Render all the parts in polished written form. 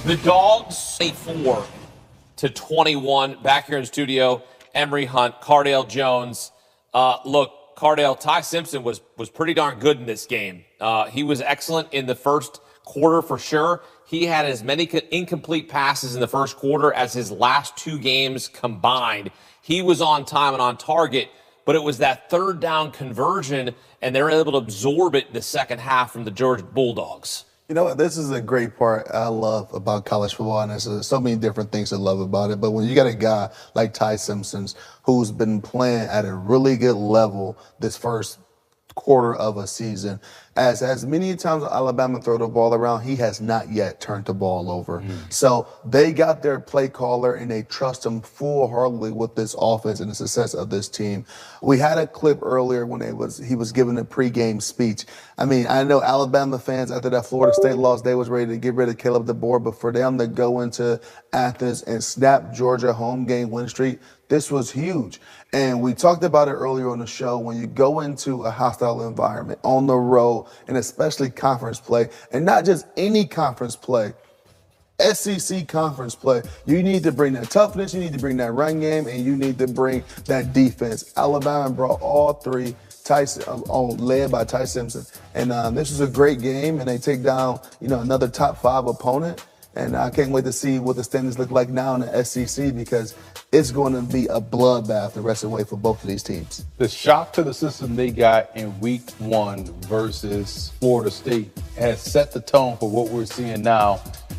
The Dogs 24-21. Back here in studio, Emery Hunt, Cardale Jones. Look, Cardale, Ty Simpson was pretty darn good in this game. He was excellent in the first quarter for sure. He had as many incomplete passes in the first quarter as his last two games combined. He was on time and on target, but it was that third down conversion, and they were able to absorb it in the second half from the Georgia Bulldogs. You know what? This is a great part I love about college football, and there's so many different things I love about it. But when you got a guy like Ty Simpson, who's been playing at a really good level this first quarter of a season, as many times Alabama throw the ball around, he has not yet turned the ball over. So they got their play caller and they trust him full-heartedly with this offense and the success of this team. We had a clip earlier when he was giving a pregame speech. I mean, I know Alabama fans after that Florida State loss, they was ready to get rid of Caleb DeBoer, but for them to go into Athens and snap Georgia home game win streak, this was huge. And we talked about it earlier on the show. When you go into a hostile environment on the road, and especially conference play, and not just any conference play, SEC conference play, you need to bring that toughness, you need to bring that run game, and you need to bring that defense. Alabama brought all three, led by Ty Simpson. And this was a great game, and they take down, another top 5 opponent. And I can't wait to see what the standings look like now in the SEC, because it's going to be a bloodbath the rest of the way for both of these teams. The shock to the system they got in week 1 versus Florida State has set the tone for what we're seeing now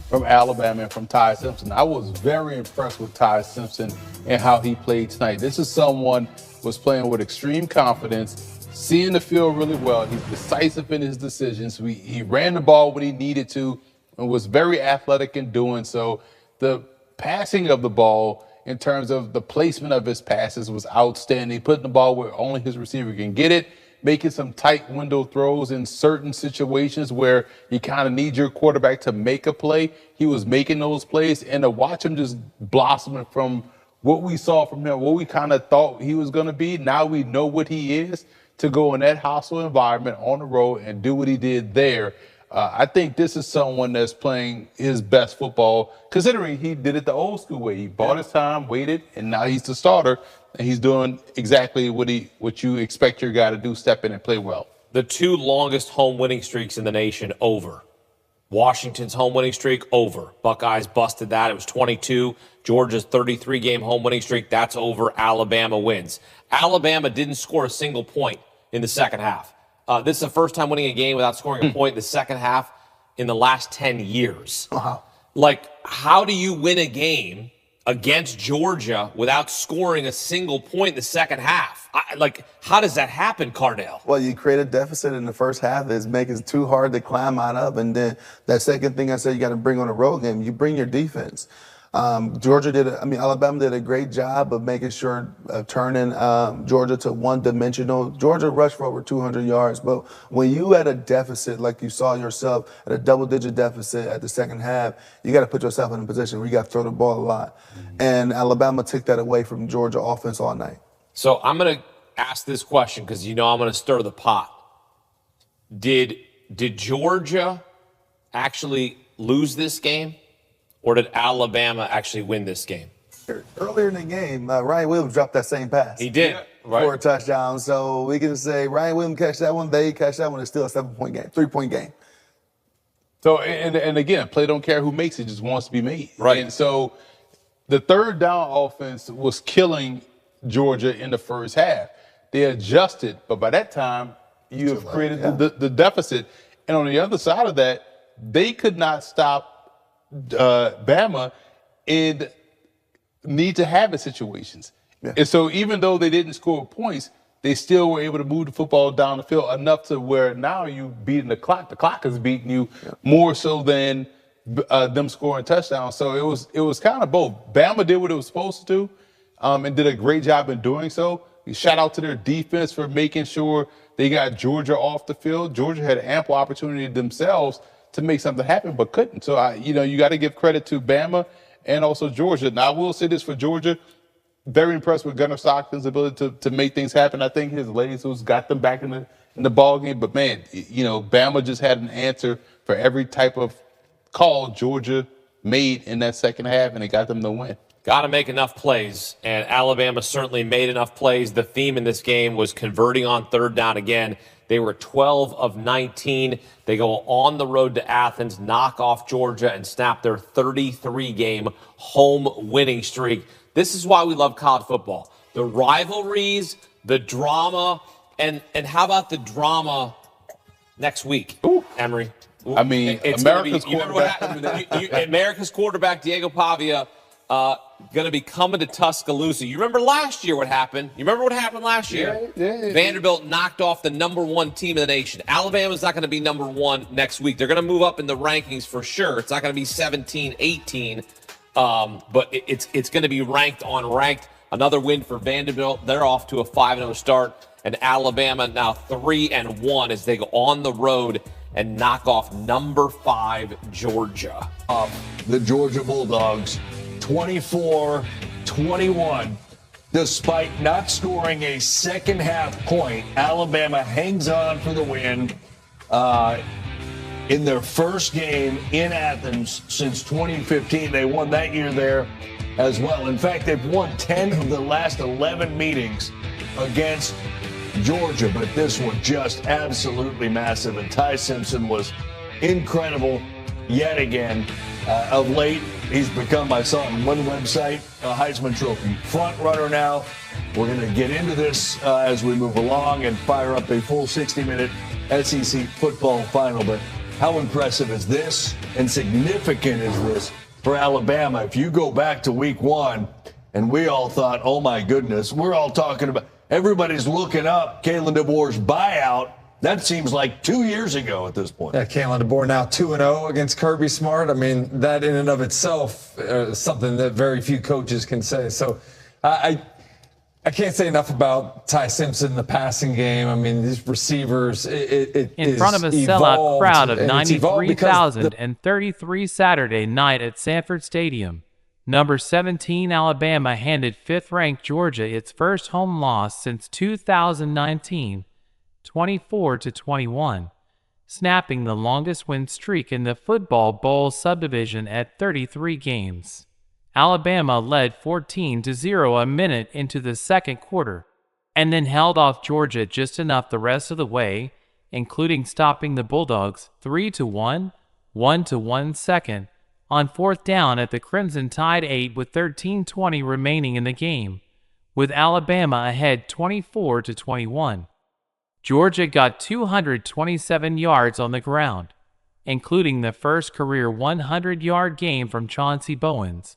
from Alabama and from Ty Simpson. I was very impressed with Ty Simpson and how he played tonight. This is someone who was playing with extreme confidence, seeing the field really well. He's decisive in his decisions. He ran the ball when he needed to and was very athletic in doing so. The passing of the ball, in terms of the placement of his passes, was outstanding. Putting the ball where only his receiver can get it, making some tight window throws in certain situations where you kind of need your quarterback to make a play. He was making those plays, and to watch him just blossoming from what we saw from him, what we kind of thought he was going to be, now we know what he is, to go in that hostile environment on the road and do what he did there. I think this is someone that's playing his best football, considering he did it the old school way. He bought his time, waited, and now he's the starter, and he's doing exactly what you expect your guy to do, step in and play well. The 2 longest home winning streaks in the nation over. Washington's home winning streak over. Buckeyes busted that. It was 22. Georgia's 33-game home winning streak, that's over. Alabama wins. Alabama didn't score a single point in the second half. This is the first time winning a game without scoring a point in the second half in the last 10 years. Wow. Like, how do you win a game against Georgia without scoring a single point in the second half? How does that happen, Cardale? Well, you create a deficit in the first half that's making it too hard to climb out of. And then that second thing I said you got to bring on a road game, you bring your defense. Alabama did a great job of making sure turning Georgia to one-dimensional. Georgia rushed for over 200 yards, but when you at a deficit like you saw yourself at a double-digit deficit at the second half, you got to put yourself in a position where you got to throw the ball a lot. And Alabama took that away from Georgia offense all night. So I'm going to ask this question because I'm going to stir the pot. Did Georgia actually lose this game? Or did Alabama actually win this game? Earlier in the game, Ryan Williams dropped that same pass. He did. For a touchdown. So we can say Ryan Williams catch that one, they catch that one. It's still a 7-point game, 3-point game. So, and again, play don't care who makes it, just wants to be made. Right. And so the third down offense was killing Georgia in the first half. They adjusted, but by that time, you have created the deficit. And on the other side of that, they could not stop Bama in need to have it situations. Yeah. And so even though they didn't score points, they still were able to move the football down the field enough to where now you beating the clock. The clock is beating you more so than them scoring touchdowns. So it was kind of both. Bama did what it was supposed to do and did a great job in doing so. Shout out to their defense for making sure they got Georgia off the field. Georgia had ample opportunity themselves to make something happen, but couldn't. So, you got to give credit to Bama and also Georgia. Now, I will say this for Georgia. Very impressed with Gunnar Stockton's ability to make things happen. I think his lasers got them back in the ball game. But, man, Bama just had an answer for every type of call Georgia made in that second half, and it got them the win. Got to make enough plays, and Alabama certainly made enough plays. The theme in this game was converting on third down again. They were 12 of 19. They go on the road to Athens, knock off Georgia, and snap their 33-game home winning streak. This is why we love college football. The rivalries, the drama, and how about the drama next week, Emory? I mean, America's quarterback, Diego Pavia, going to be coming to Tuscaloosa. You remember last year what happened? You remember what happened last year? Yeah. Vanderbilt knocked off the #1 team in the nation. Alabama's not going to be #1 next week. They're going to move up in the rankings for sure. It's not going to be 17, 18, but it's going to be ranked on ranked. Another win for Vanderbilt. They're off to a 5-0 start. And Alabama now 3-1 as they go on the road and knock off #5 Georgia. The Georgia Bulldogs 24-21. Despite not scoring a second half point, Alabama hangs on for the win in their first game in Athens since 2015. They won that year there as well. In fact, they've won 10 of the last 11 meetings against Georgia, but this one just absolutely massive. And Ty Simpson was incredible yet again. Of late, he's become, I saw on one website, a Heisman Trophy front runner now. We're going to get into this as we move along and fire up a full 60-minute SEC football final. But how impressive is this and significant is this for Alabama? If you go back to week 1, and we all thought, oh my goodness, we're all talking about, everybody's looking up Kalen DeBoer's buyout. That seems like 2 years ago at this point. Yeah, Kalen DeBoer now 2-0 against Kirby Smart. I mean, that in and of itself is something that very few coaches can say. So I can't say enough about Ty Simpson, the passing game. I mean, these receivers, it in front of a sellout crowd of 93,033 Saturday night at Sanford Stadium. Number 17 Alabama handed 5th-ranked Georgia its first home loss since 2019, 24-21, snapping the longest win streak in the Football Bowl subdivision at 33 games. Alabama led 14-0 a minute into the second quarter, and then held off Georgia just enough the rest of the way, including stopping the Bulldogs 3-1, 1-1 second, on 4th down at the Crimson Tide 8 with 13:20 remaining in the game, with Alabama ahead 24-21. Georgia got 227 yards on the ground, including the first career 100-yard game from Chauncey Bowens,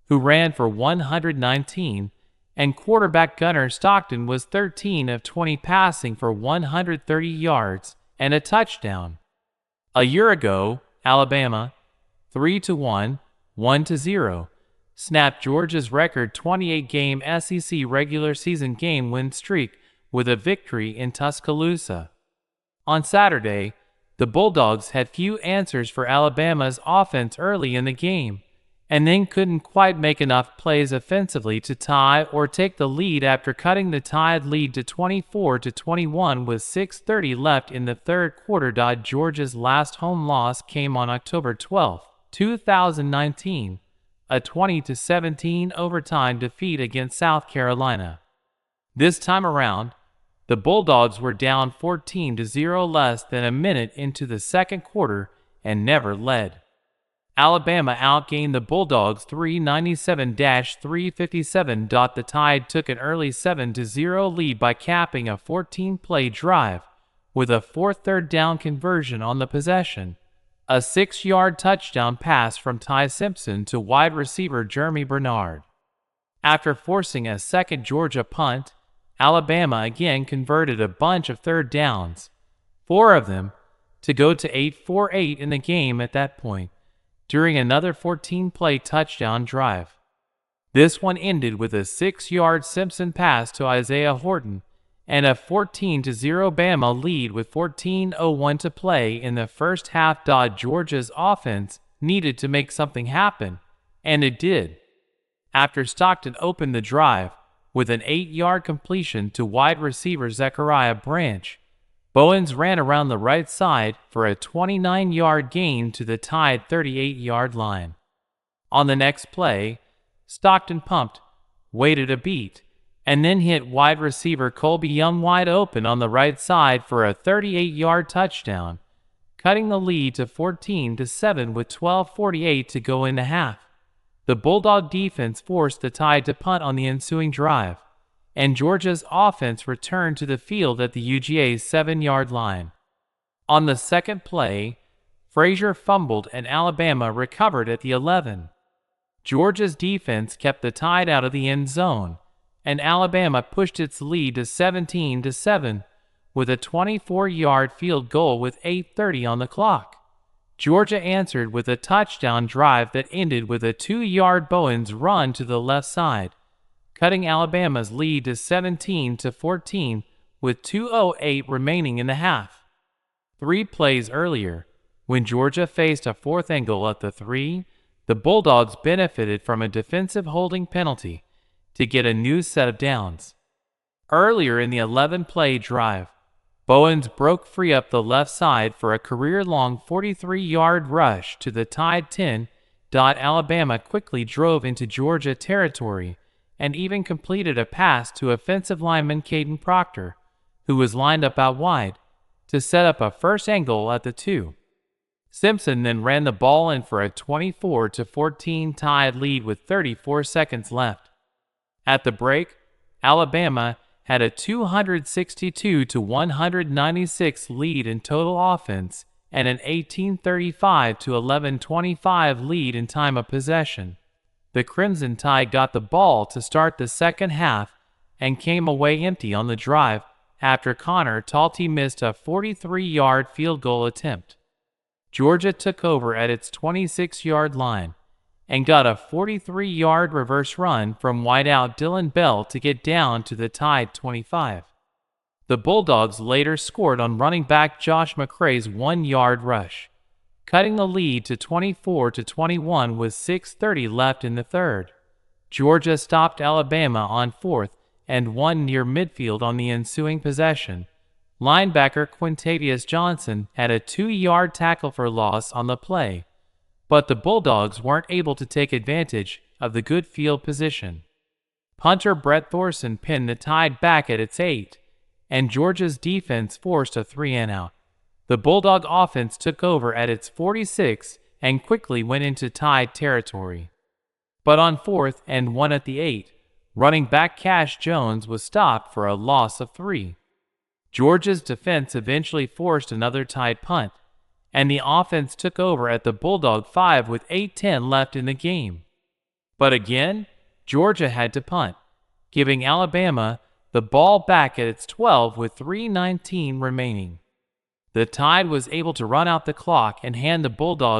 who ran for 119, and quarterback Gunnar Stockton was 13 of 20 passing for 130 yards and a touchdown. A year ago, Alabama, 3-1, 1-0, snapped Georgia's record 28-game SEC regular season game win streak with a victory in Tuscaloosa. On Saturday, the Bulldogs had few answers for Alabama's offense early in the game, and then couldn't quite make enough plays offensively to tie or take the lead after cutting the Tide lead to 24-21 with 6:30 left in the third quarter. Georgia's last home loss came on October 12, 2019, a 20-17 overtime defeat against South Carolina. This time around, the Bulldogs were down 14-0 less than a minute into the second quarter and never led. Alabama outgained the Bulldogs 397-357. The Tide took an early 7-0 lead by capping a 14-play drive with a 4th third down conversion on the possession, a 6-yard touchdown pass from Ty Simpson to wide receiver Jeremy Bernard. After forcing a second Georgia punt, Alabama again converted a bunch of third downs, 4 of them, to go to 8-4-8 in the game at that point, during another 14-play touchdown drive. This one ended with a 6-yard Simpson pass to Isaiah Horton and a 14-0 Bama lead with 14:01 to play in the first half. Georgia's offense needed to make something happen, and it did. After Stockton opened the drive with an 8-yard completion to wide receiver Zechariah Branch, Bowens ran around the right side for a 29-yard gain to the Tide 38-yard line. On the next play, Stockton pumped, waited a beat, and then hit wide receiver Colby Young wide open on the right side for a 38-yard touchdown, cutting the lead to 14-7 with 12:48 to go in the half. The Bulldog defense forced the Tide to punt on the ensuing drive, and Georgia's offense returned to the field at the UGA's 7-yard line. On the second play, Frazier fumbled and Alabama recovered at the 11. Georgia's defense kept the Tide out of the end zone, and Alabama pushed its lead to 17-7 with a 24-yard field goal with 8:30 on the clock. Georgia answered with a touchdown drive that ended with a 2-yard Bowens run to the left side, cutting Alabama's lead to 17-14 with 2:08 remaining in the half. 3 plays earlier, when Georgia faced a 4th and goal at the 3, the Bulldogs benefited from a defensive holding penalty to get a new set of downs. Earlier in the 11-play drive, Bowens broke free up the left side for a career-long 43-yard rush to the Tide 10. Alabama quickly drove into Georgia territory and even completed a pass to offensive lineman Caden Proctor, who was lined up out wide, to set up a 1st and goal at the 2. Simpson then ran the ball in for a 24-14 Tide lead with 34 seconds left. At the break, Alabama had a 262-196 lead in total offense and an 18:35-11:25 lead in time of possession. The Crimson Tide got the ball to start the second half and came away empty on the drive after Connor Talty missed a 43-yard field goal attempt. Georgia took over at its 26-yard line and got a 43-yard reverse run from wideout Dylan Bell to get down to the Tide 25. The Bulldogs later scored on running back Josh McCray's 1-yard rush, cutting the lead to 24-21 with 6:30 left in the third. Georgia stopped Alabama on 4th and 1 near midfield on the ensuing possession. Linebacker Quintadius Johnson had a 2-yard tackle for loss on the play, but the Bulldogs weren't able to take advantage of the good field position. Punter Brett Thorson pinned the Tide back at its 8, and Georgia's defense forced a 3-and-out. The Bulldog offense took over at its 46 and quickly went into Tide territory. But on 4th and 1 at the 8, running back Cash Jones was stopped for a loss of 3. Georgia's defense eventually forced another Tide punt, and the offense took over at the Bulldog 5 with 8:10 left in the game. But again, Georgia had to punt, giving Alabama the ball back at its 12 with 3:19 remaining. The Tide was able to run out the clock and hand the Bulldogs